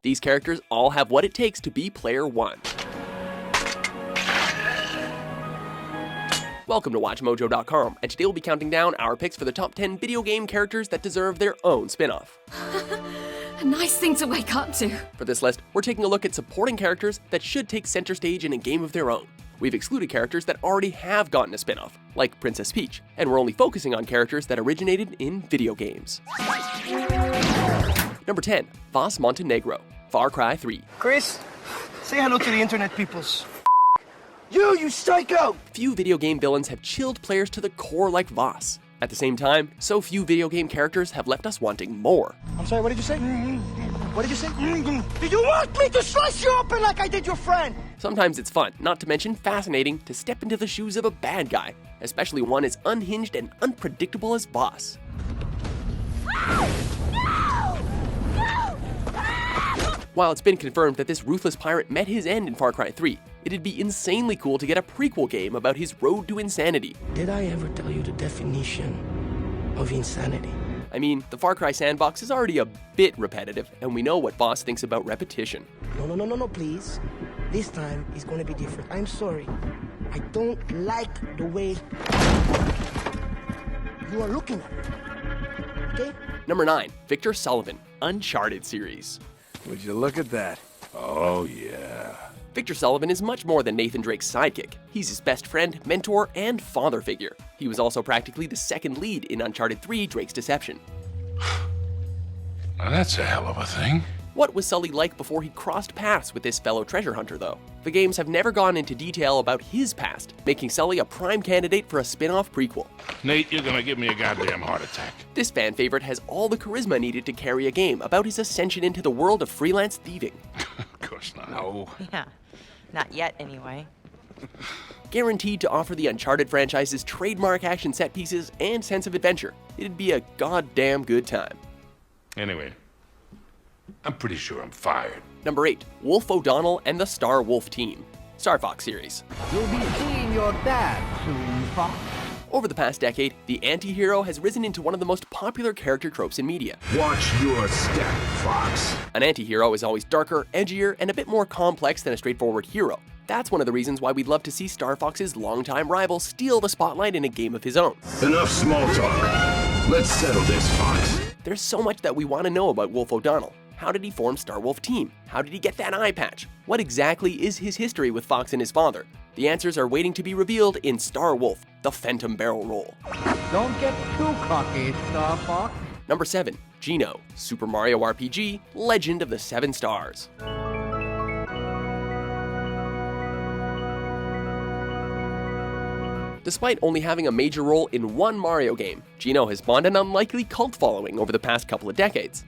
These characters all have what it takes to be player one. Welcome to WatchMojo.com, and today we'll be counting down our picks for the top 10 video game characters that deserve their own spin-off. A nice thing to wake up to. For this list, we're taking a look at supporting characters that should take center stage in a game of their own. We've excluded characters that already have gotten a spin-off, like Princess Peach, and we're only focusing on characters that originated in video games. Number 10, Vaas Montenegro, Far Cry 3. Chris, say hello to the internet peoples. You psycho! Few video game villains have chilled players to the core like Vaas. At the same time, so few video game characters have left us wanting more. I'm sorry, what did you say? What did you say? Did you want me to slice you open like I did your friend? Sometimes it's fun, not to mention fascinating, to step into the shoes of a bad guy, especially one as unhinged and unpredictable as Vaas. While it's been confirmed that this ruthless pirate met his end in Far Cry 3, it'd be insanely cool to get a prequel game about his road to insanity. Did I ever tell you the definition of insanity? I mean, the Far Cry sandbox is already a bit repetitive, and we know what Vaas thinks about repetition. No, please. This time is going to be different. I'm sorry. I don't like the way you are looking at me. Okay? Number 9, Victor Sullivan, Uncharted series. Would you look at that? Oh, yeah. Victor Sullivan is much more than Nathan Drake's sidekick. He's his best friend, mentor, and father figure. He was also practically the second lead in Uncharted 3: Drake's Deception. Now that's a hell of a thing. What was Sully like before he crossed paths with this fellow treasure hunter, though? The games have never gone into detail about his past, making Sully a prime candidate for a spin-off prequel. Nate, you're gonna give me a goddamn heart attack. This fan favorite has all the charisma needed to carry a game about his ascension into the world of freelance thieving. Of course not. No. Yeah, not yet anyway. Guaranteed to offer the Uncharted franchise's trademark action set pieces and sense of adventure, it'd be a goddamn good time. Anyway, I'm pretty sure I'm fired. Number 8, Wolf O'Donnell and the Star Wolf Team, Star Fox series. You'll be seeing your dad soon, Fox. Over the past decade, the anti-hero has risen into one of the most popular character tropes in media. Watch your step, Fox. An anti-hero is always darker, edgier, and a bit more complex than a straightforward hero. That's one of the reasons why we'd love to see Star Fox's longtime rival steal the spotlight in a game of his own. Enough small talk. Let's settle this, Fox. There's so much that we want to know about Wolf O'Donnell. How did he form Star Wolf Team? How did he get that eye patch? What exactly is his history with Fox and his father? The answers are waiting to be revealed in Star Wolf, the Phantom Barrel Roll. Don't get too cocky, Star Fox. Number 7, Geno, Super Mario RPG, Legend of the Seven Stars. Despite only having a major role in one Mario game, Geno has spawned an unlikely cult following over the past couple of decades.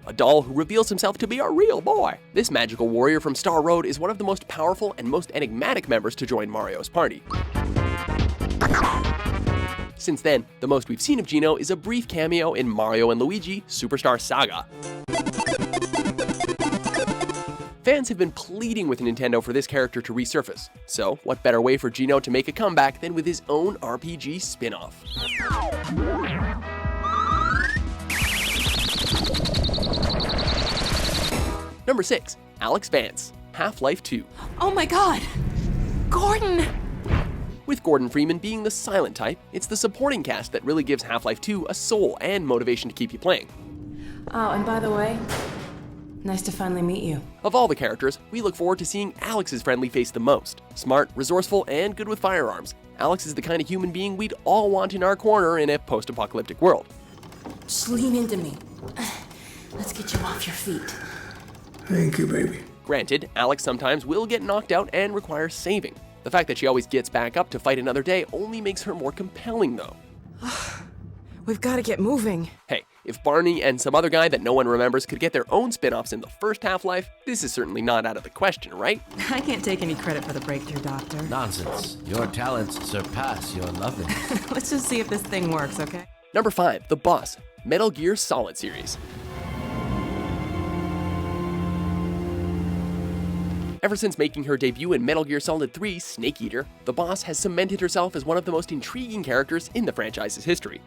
A doll who reveals himself to be a real boy. This magical warrior from Star Road is one of the most powerful and most enigmatic members to join Mario's party. Since then, the most we've seen of Geno is a brief cameo in Mario & Luigi Superstar Saga. Fans have been pleading with Nintendo for this character to resurface, so what better way for Geno to make a comeback than with his own RPG spin-off? Number 6, Alex Vance, Half-Life 2. Oh my god! Gordon! With Gordon Freeman being the silent type, it's the supporting cast that really gives Half-Life 2 a soul and motivation to keep you playing. Oh, and by the way, nice to finally meet you. Of all the characters, we look forward to seeing Alex's friendly face the most. Smart, resourceful, and good with firearms, Alex is the kind of human being we'd all want in our corner in a post-apocalyptic world. Just lean into me. Let's get you off your feet. Thank you, baby. Granted, Alex sometimes will get knocked out and require saving. The fact that she always gets back up to fight another day only makes her more compelling, though. We've got to get moving. Hey, if Barney and some other guy that no one remembers could get their own spin-offs in the first Half-Life, this is certainly not out of the question, right? I can't take any credit for the breakthrough, Doctor. Nonsense. Your talents surpass your loveliness. Let's just see if this thing works, okay? Number 5, The Boss, Metal Gear Solid series. Ever since making her debut in Metal Gear Solid 3: Snake Eater, the Boss has cemented herself as one of the most intriguing characters in the franchise's history.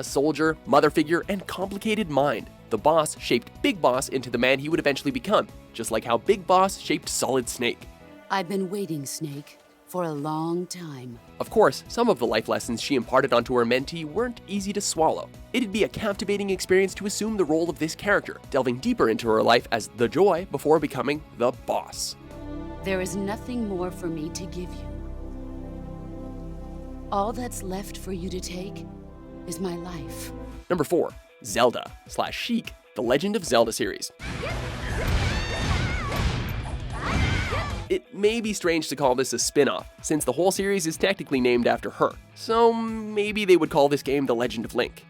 A soldier, mother figure, and complicated mind. The boss shaped Big Boss into the man he would eventually become, just like how Big Boss shaped Solid Snake. I've been waiting, Snake, for a long time. Of course, some of the life lessons she imparted onto her mentee weren't easy to swallow. It'd be a captivating experience to assume the role of this character, delving deeper into her life as the Joy before becoming the Boss. There is nothing more for me to give you. All that's left for you to take is my life. Number 4. Zelda/Sheik, The Legend of Zelda series. It may be strange to call this a spin-off, since the whole series is technically named after her, so maybe they would call this game The Legend of Link.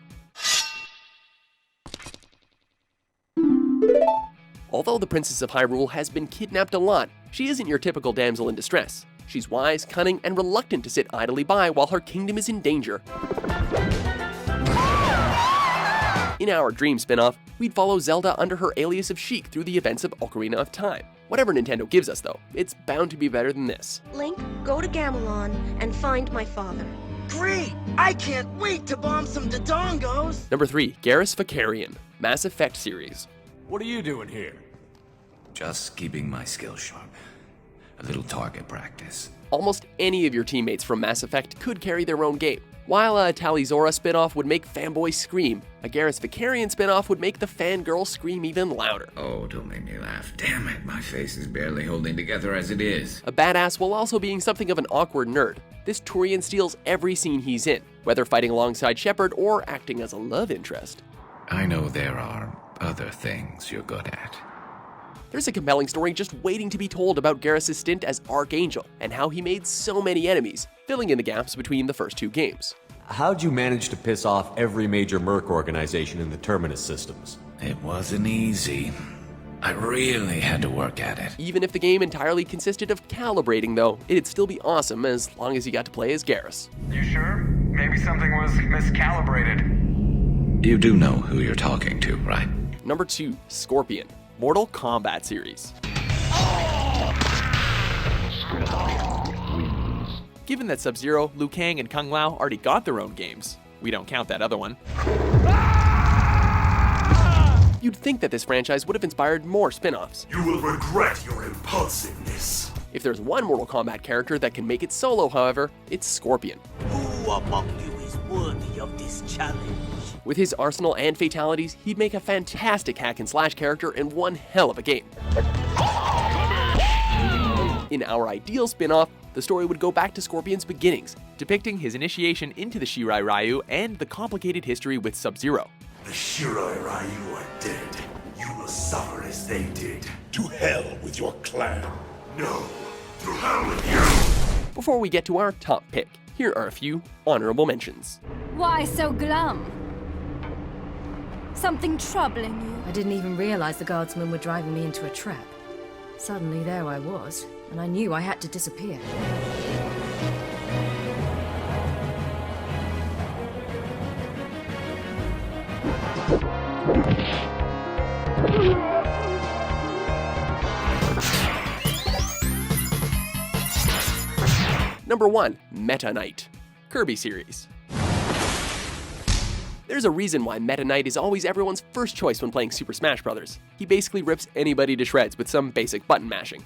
Although the Princess of Hyrule has been kidnapped a lot, she isn't your typical damsel in distress. She's wise, cunning, and reluctant to sit idly by while her kingdom is in danger. In our Dream spin-off, we'd follow Zelda under her alias of Sheik through the events of Ocarina of Time. Whatever Nintendo gives us, though, it's bound to be better than this. Link, go to Gamelon and find my father. Great! I can't wait to bomb some Dodongos! Number 3. Garrus Vakarian, Mass Effect series. What are you doing here? Just keeping my skills sharp. A little target practice. Almost any of your teammates from Mass Effect could carry their own game. While a Tali'Zorah spin-off would make fanboys scream, a Garrus Vakarian spin-off would make the fangirl scream even louder. Oh, don't make me laugh. Damn it, my face is barely holding together as it is. A badass while also being something of an awkward nerd, this Turian steals every scene he's in, whether fighting alongside Shepard or acting as a love interest. I know there are other things you're good at. There's a compelling story just waiting to be told about Garrus' stint as Archangel and how he made so many enemies, filling in the gaps between the first 2 games. How'd you manage to piss off every major merc organization in the Terminus systems? It wasn't easy. I really had to work at it. Even if the game entirely consisted of calibrating, though, it'd still be awesome as long as you got to play as Garrus. You sure? Maybe something was miscalibrated. You do know who you're talking to, right? Number 2. Scorpion, Mortal Kombat series. Given that Sub-Zero, Liu Kang, and Kung Lao already got their own games, we don't count that other one, you'd think that this franchise would have inspired more spin-offs. You will regret your impulsiveness. If there's one Mortal Kombat character that can make it solo, however, it's Scorpion. Who among you is worthy of this challenge? With his arsenal and fatalities, he'd make a fantastic hack-and-slash character and one hell of a game. In our ideal spin-off, the story would go back to Scorpion's beginnings, depicting his initiation into the Shirai Ryu and the complicated history with Sub-Zero. The Shirai Ryu are dead. You will suffer as they did. To hell with your clan. No, to hell with you! Before we get to our top pick, here are a few honorable mentions. Why so glum? Something troubling you? I didn't even realize the guardsmen were driving me into a trap. Suddenly there I was, and I knew I had to disappear. Number 1. Meta Knight, Kirby series. There's a reason why Meta Knight is always everyone's first choice when playing Super Smash Bros. He basically rips anybody to shreds with some basic button mashing.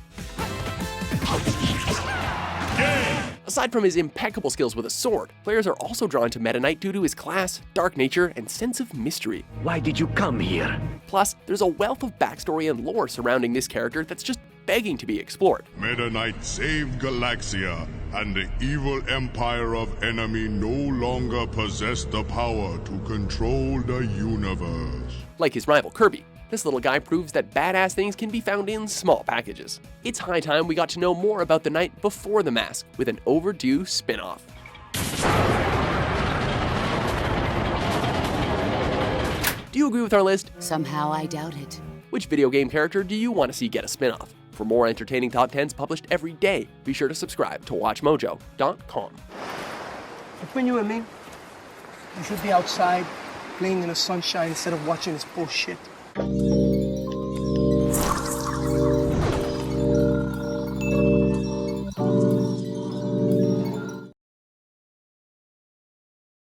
Aside from his impeccable skills with a sword, players are also drawn to Meta Knight due to his class, dark nature, and sense of mystery. Why did you come here? Plus, there's a wealth of backstory and lore surrounding this character that's just begging to be explored. Meta Knight saved Galaxia, and the evil empire of enemy no longer possessed the power to control the universe. Like his rival Kirby, this little guy proves that badass things can be found in small packages. It's high time we got to know more about the Knight before the mask, with an overdue spin-off. Do you agree with our list? Somehow I doubt it. Which video game character do you want to see get a spin-off? For more entertaining top 10s published every day, be sure to subscribe to WatchMojo.com. Between you and me, you should be outside playing in the sunshine instead of watching this bullshit.